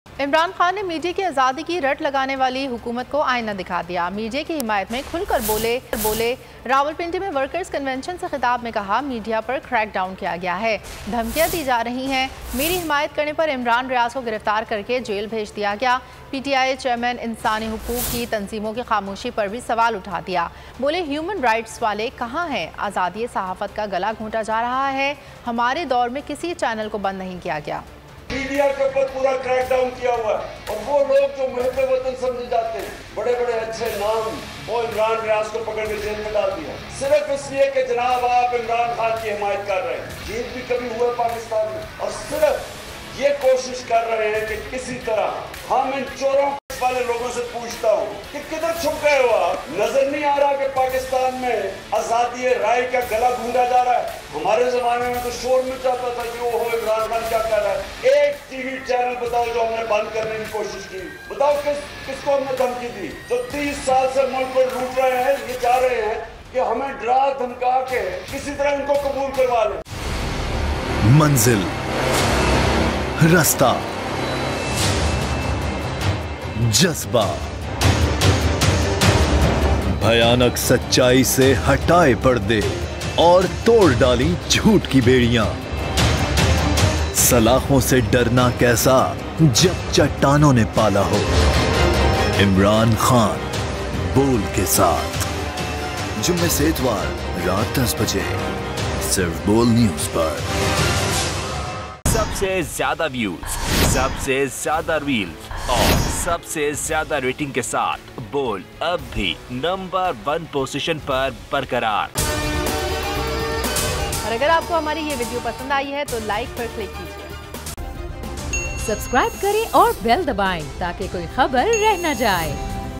इमरान खान ने मीडिया की आज़ादी की रट लगाने वाली हुकूमत को आईना दिखा दिया। मीडिया की हिमायत में खुलकर बोले। रावलपिंडी में वर्कर्स कन्वेंशन से खिताब में कहा, मीडिया पर क्रैक डाउन किया गया है, धमकियां दी जा रही हैं। मेरी हिमायत करने पर इमरान रियाज को गिरफ्तार करके जेल भेज दिया गया। PTI चेयरमैन इंसानी हुकूक की तंजीमों की खामोशी पर भी सवाल उठा दिया। बोले, ह्यूमन राइट्स वाले कहाँ हैं? आज़ादी सहाफ़त का गला घोंटा जा रहा है। हमारे दौर में किसी चैनल को बंद नहीं किया गया। मीडिया के ऊपर पूरा क्रैकडाउन किया हुआ है और वो लोग जो मुहब्बे वतन समझे जाते हैं, बड़े बड़े अच्छे नाम, वो इमरान रियाज को पकड़ के जेल में डाल दिया सिर्फ इसलिए कि जनाब आप इमरान खान की हिमायत कर रहे हैं। जेल भी कभी हुआ पाकिस्तान में और सिर्फ ये कोशिश कर रहे हैं कि किसी तरह हम इन चोरों वाले लोगों से पूछता हूँ कि किधर छुप गए हो आप? नजर नहीं आ रहा कि पाकिस्तान में आजादी राय का गला घूंटा जा रहा है। हमारे जमाने में तो शोर मचाता था कि वो इमरान खान क्या कर रहा है। एक टीवी चैनल बताओ जो हमने बंद करने की कोशिश की, बताओ किसको हमने धमकी दी? जो 30 साल से मुल्क को लूट रहे हैं, ये चाह रहे हैं कि हमें डरा धमका के किसी तरह इनको कबूल करवा लें। मंजिल, रास्ता, जज्बा, भयानक सच्चाई से हटाए पर्दे और तोड़ डाली झूठ की बेड़ियां। सलाखों से डरना कैसा जब चट्टानों ने पाला हो। इमरान खान बोल के साथ जुम्मे से इतवार रात 10 बजे सिर्फ बोल न्यूज पर। सबसे ज्यादा व्यूज, सबसे ज्यादा रील्स और सबसे ज्यादा रेटिंग के साथ बोल अब भी नंबर 1 पोजीशन पर बरकरार। और अगर आपको हमारी ये वीडियो पसंद आई है तो लाइक पर क्लिक कीजिए। सब्सक्राइब करें और बेल दबाएं ताकि कोई खबर रह न जाए।